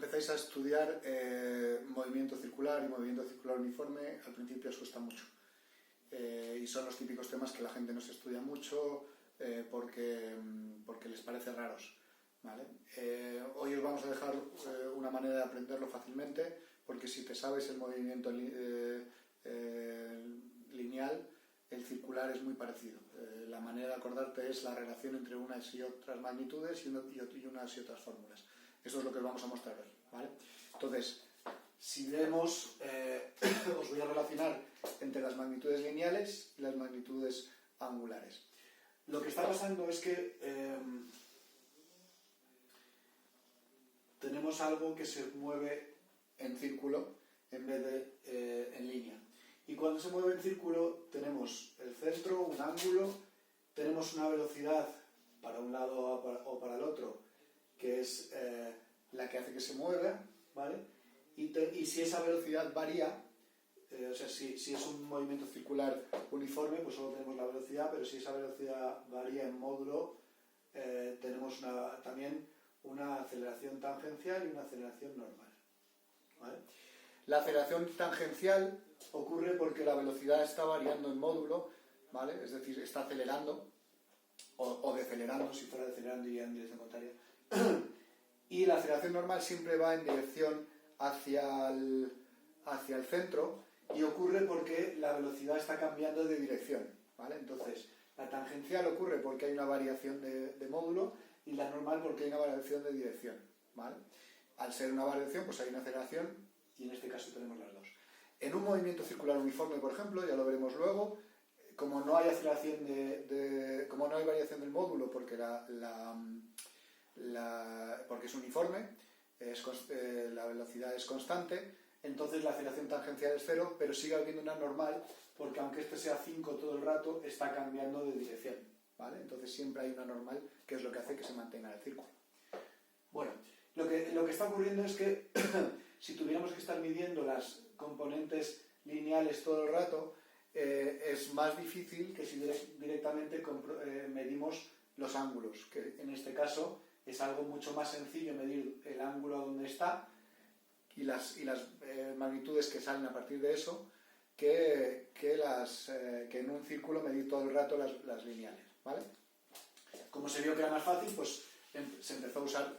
empezáis a estudiar movimiento circular y movimiento circular uniforme, al principio os cuesta mucho. Y son los típicos temas que la gente no se estudia mucho porque les parece raros, ¿vale? Hoy os vamos a dejar una manera de aprenderlo fácilmente, porque si te sabes el movimiento lineal, el circular es muy parecido. La manera de acordarte es la relación entre unas y otras magnitudes y unas y otras fórmulas. Eso es lo que os vamos a mostrar hoy, ¿vale? Entonces, si vemos, os voy a relacionar entre las magnitudes lineales y las magnitudes angulares. Lo que está pasando es que tenemos algo que se mueve en círculo en vez de en línea. Y cuando se mueve en círculo tenemos el centro, un ángulo, tenemos una velocidad para un lado o para el otro, que es la que hace que se mueva, ¿vale? Y si esa velocidad varía, o sea, si es un movimiento circular uniforme, pues solo tenemos la velocidad, pero si esa velocidad varía en módulo, tenemos también una aceleración tangencial y una aceleración normal, ¿vale? La aceleración tangencial ocurre porque la velocidad está variando en módulo, ¿vale? Es decir, está acelerando o decelerando, si fuera decelerando iría en dirección contraria. Y la aceleración normal siempre va en dirección hacia el centro y ocurre porque la velocidad está cambiando de dirección, ¿vale? Entonces, la tangencial ocurre porque hay una variación de módulo y la normal porque hay una variación de dirección, ¿vale? Al ser una variación, pues hay una aceleración y en este caso tenemos las dos. En un movimiento circular uniforme, por ejemplo, ya lo veremos luego, como no hay aceleración como no hay variación del módulo porque porque es uniforme, la velocidad es constante, entonces la aceleración tangencial es cero, pero sigue habiendo una normal porque aunque este sea 5 todo el rato, está cambiando de dirección, ¿vale? Entonces siempre hay una normal que es lo que hace que se mantenga el círculo. Bueno, lo que está ocurriendo es que si tuviéramos que estar midiendo las componentes lineales todo el rato, es más difícil que si directamente medimos los ángulos, que en este caso es algo mucho más sencillo medir el ángulo donde está y las magnitudes que salen a partir de eso que en un círculo medir todo el rato las lineales, ¿vale? Como se vio que era más fácil, pues se empezó a usar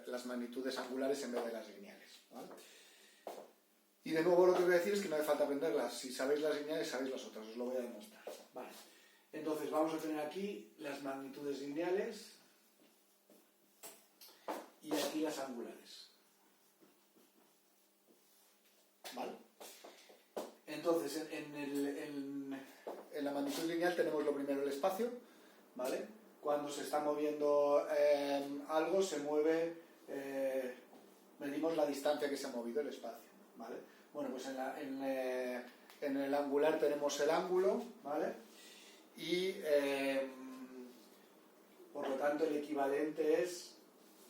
las magnitudes angulares en vez de las lineales, ¿vale? Y de nuevo lo que voy a decir es que no hace falta aprenderlas. Si sabéis las lineales, sabéis las otras. Os lo voy a demostrar. Vale. Entonces vamos a tener aquí las magnitudes lineales y aquí las angulares. ¿Vale? Entonces, en la magnitud lineal tenemos lo primero el espacio, ¿vale? Cuando se está moviendo algo, se mueve, medimos la distancia que se ha movido el espacio, ¿vale? Bueno, pues en el angular tenemos el ángulo, ¿vale? Y por lo tanto el equivalente es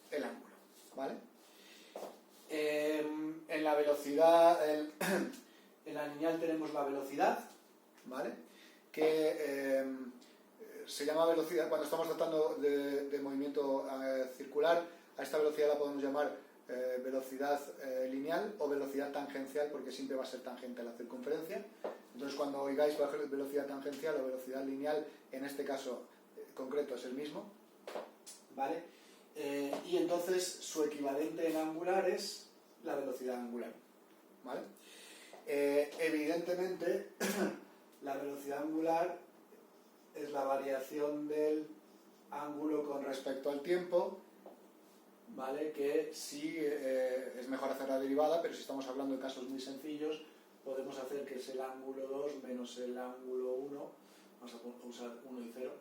el ángulo, ¿vale? En la velocidad, en la lineal tenemos la velocidad, ¿vale? Que se llama velocidad, cuando estamos tratando de movimiento circular, a esta velocidad la podemos llamar velocidad lineal o velocidad tangencial, porque siempre va a ser tangente a la circunferencia. Entonces, cuando oigáis velocidad tangencial o velocidad lineal, en este caso concreto es el mismo, ¿vale? Y entonces su equivalente en angular es la velocidad angular, ¿vale? Evidentemente, la velocidad angular es la variación del ángulo con respecto al tiempo, ¿vale? Que sí es mejor hacer la derivada, pero si estamos hablando de casos muy sencillos, podemos hacer que es el ángulo 2 menos el ángulo 1, vamos a usar 1 y 0,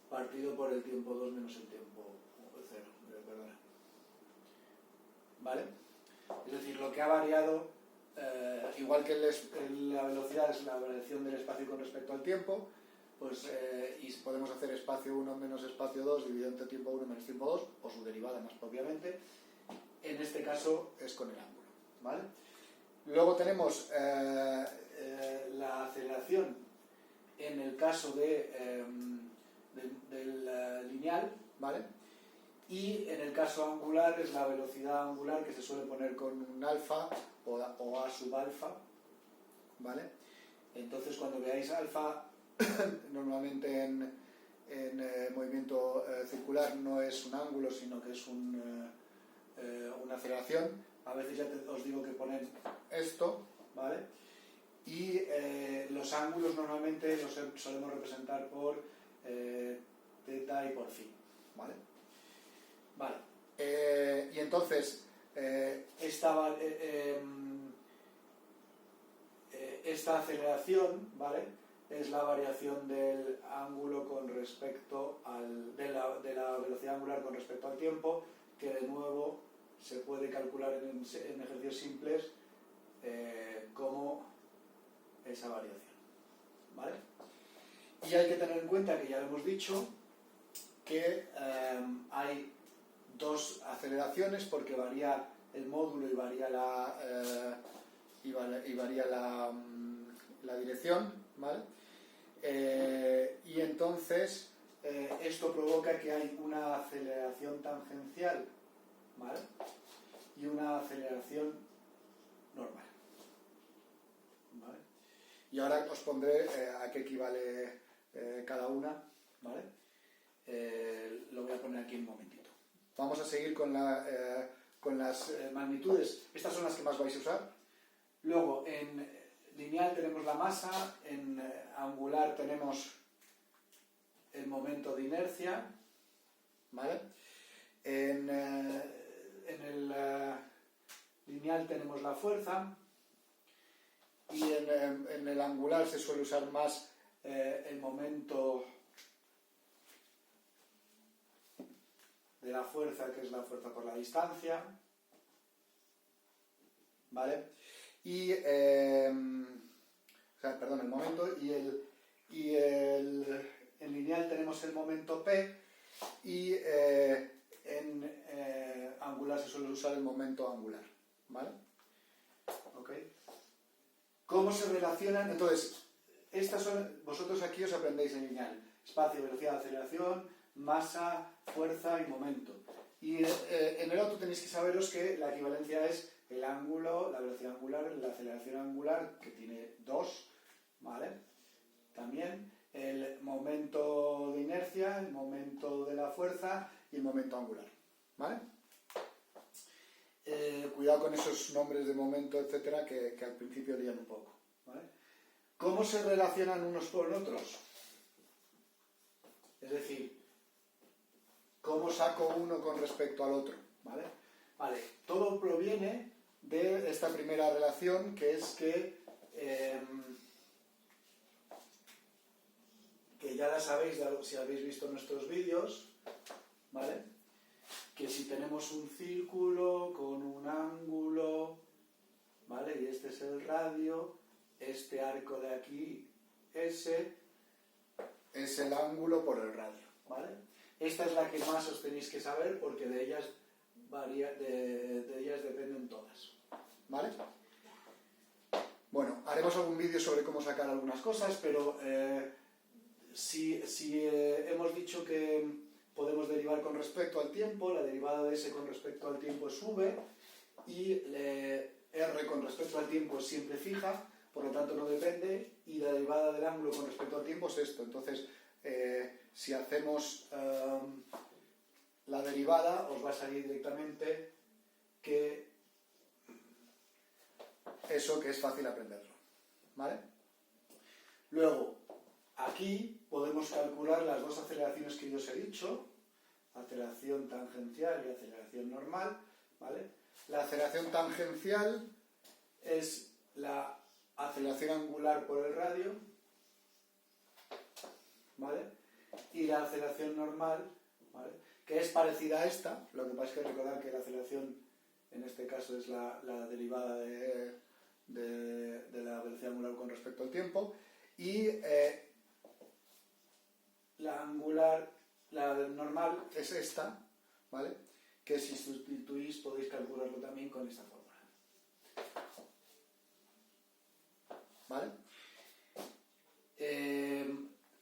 partido por el tiempo 2 menos el tiempo 0, perdona. ¿Vale? Es decir, lo que ha variado, igual que la velocidad es la variación del espacio con respecto al tiempo, pues, y podemos hacer espacio 1 menos espacio 2 dividido entre tiempo 1 menos tiempo 2, o su derivada más propiamente. En este caso es con el ángulo, ¿vale? Luego tenemos la aceleración en el caso del lineal, ¿vale? y en el caso angular es la velocidad angular que se suele poner con un alfa o a sub alfa, ¿vale? Entonces cuando veáis alfa, normalmente en movimiento circular no es un ángulo, sino que es una aceleración. A veces ya os digo que ponen esto, ¿vale? Y los ángulos normalmente los solemos representar por teta y por phi, ¿vale? Vale. Y entonces esta aceleración, ¿vale?, es la variación del ángulo con respecto de la velocidad angular con respecto al tiempo, que de nuevo se puede calcular en ejercicios simples como esa variación, ¿vale? Y hay que tener en cuenta, que ya lo hemos dicho, que hay dos aceleraciones porque varía el módulo y varía la dirección, ¿vale? Y entonces esto provoca que hay una aceleración tangencial, ¿vale?, y una aceleración normal, ¿vale? Y ahora os pondré a qué equivale cada una, ¿vale? Lo voy a poner aquí un momentito. Vamos a seguir con las magnitudes. Estas son las que más vais a usar. Luego, en lineal tenemos la masa, en angular tenemos el momento de inercia, ¿vale? En el lineal tenemos la fuerza, y en el angular se suele usar más el momento de la fuerza, que es la fuerza por la distancia, ¿vale? Y el momento, y en lineal tenemos el momento P, y en angular se suele usar el momento angular, ¿vale? ¿Ok? ¿Cómo se relacionan? Entonces, vosotros aquí os aprendéis en lineal: espacio, velocidad, aceleración, masa, fuerza y momento. Y en el otro tenéis que saberos que la equivalencia es el ángulo, la velocidad angular, la aceleración angular, que tiene 2, ¿vale? También el momento de inercia, el momento de la fuerza y el momento angular, ¿vale? Cuidado con esos nombres de momento, etcétera, que al principio lían un poco, ¿vale? ¿Cómo se relacionan unos con otros? Es decir, ¿cómo saco uno con respecto al otro? ¿Vale? Vale, todo proviene de esta primera relación, que es que ya la sabéis si habéis visto nuestros vídeos, ¿vale? Que si tenemos un círculo con un ángulo, ¿vale?, y este es el radio, este arco de aquí, ese es el ángulo por el radio, ¿vale? Esta es la que más os tenéis que saber, porque de ellas dependen todas, ¿vale? Bueno, haremos algún vídeo sobre cómo sacar algunas cosas, pero si hemos dicho que podemos derivar con respecto al tiempo, la derivada de S con respecto al tiempo es V, y R con respecto al tiempo es siempre fija, por lo tanto no depende, y la derivada del ángulo con respecto al tiempo es esto. Entonces, si hacemos la derivada, os va a salir directamente que eso, que es fácil aprenderlo, ¿vale? Luego, aquí podemos calcular las dos aceleraciones que yo os he dicho, aceleración tangencial y aceleración normal, ¿vale? La aceleración tangencial es la aceleración angular por el radio, ¿vale? Y la aceleración normal, ¿vale?, que es parecida a esta. Lo que pasa es que recordar que la aceleración en este caso es la derivada de la velocidad angular con respecto al tiempo, y la normal es esta, ¿vale?, que si sustituís podéis calcularlo también con esta fórmula, ¿vale?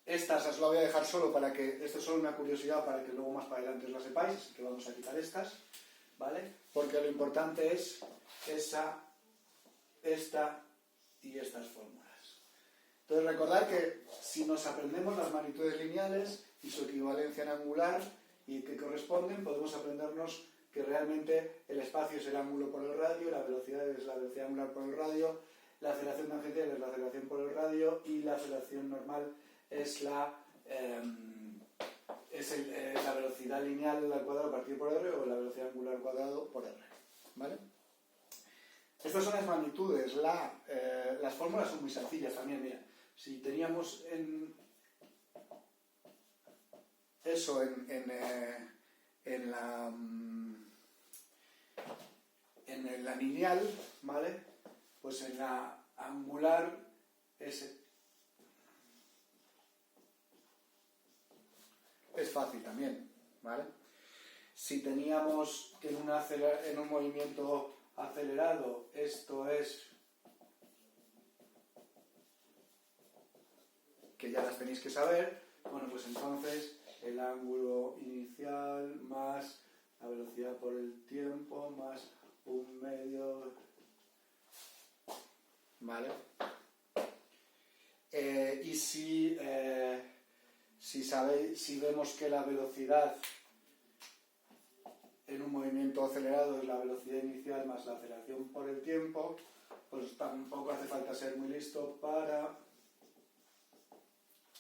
Esta es la voy a dejar solo para que, esto es solo una curiosidad para que luego más para adelante os la sepáis, así que vamos a quitar estas, ¿vale? Porque lo importante es esta y estas fórmulas. Entonces recordad que si nos aprendemos las magnitudes lineales y su equivalencia en angular y que corresponden, podemos aprendernos que realmente el espacio es el ángulo por el radio, la velocidad es la velocidad angular por el radio, la aceleración tangential es la aceleración por el radio y la aceleración normal es la velocidad lineal al cuadrado partido por r o la velocidad angular al cuadrado por r, ¿vale? Estas son las magnitudes. Las fórmulas son muy sencillas también. Mira, si teníamos eso en la lineal, ¿vale? Pues en la angular es fácil también, ¿vale? Si teníamos que en un movimiento acelerado esto es, que ya las tenéis que saber, bueno, pues entonces el ángulo inicial más la velocidad por el tiempo más un medio, ¿vale? Y si vemos que la velocidad en un movimiento acelerado es la velocidad inicial más la aceleración por el tiempo, pues tampoco hace falta ser muy listo para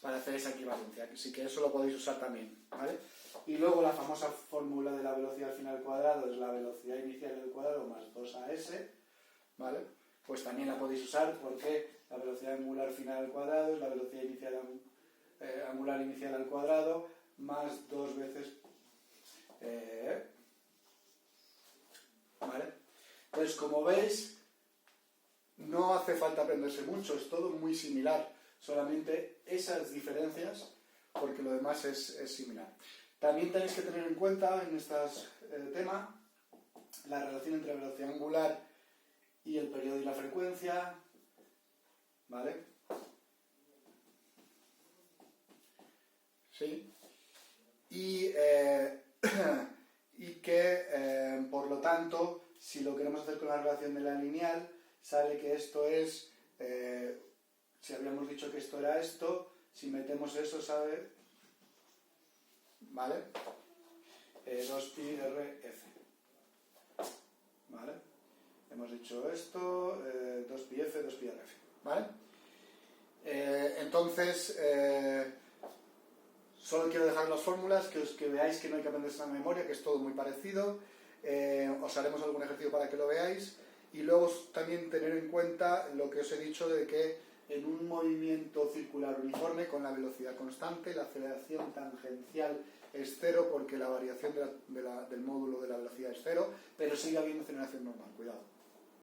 hacer esa equivalencia, así que eso lo podéis usar también, ¿vale? Y luego la famosa fórmula de la velocidad final al cuadrado es la velocidad inicial al cuadrado más 2as, ¿vale? Pues también la podéis usar porque la velocidad angular final al cuadrado es la velocidad angular inicial al cuadrado más 2 veces ¿vale? Entonces, como veis, no hace falta aprenderse mucho, es todo muy similar, solamente esas diferencias, porque lo demás es similar. También tenéis que tener en cuenta en este tema la relación entre la velocidad angular y el periodo y la frecuencia, ¿vale? ¿Sí? Y que, por lo tanto, si lo queremos hacer con la relación de la lineal, sale que esto es, si habíamos dicho que esto era esto, si metemos eso, ¿sabe? ¿Vale? 2pi rf. ¿Vale? Hemos dicho esto, 2pi f, 2pi rf. ¿Vale? Entonces, solo quiero dejar las fórmulas, que veáis que no hay que aprenderse la memoria, que es todo muy parecido. Os haremos algún ejercicio para que lo veáis. Y luego también tener en cuenta lo que os he dicho de que en un movimiento circular uniforme con la velocidad constante, la aceleración tangencial es cero porque la variación del módulo de la velocidad es cero, pero sigue habiendo aceleración normal, cuidado.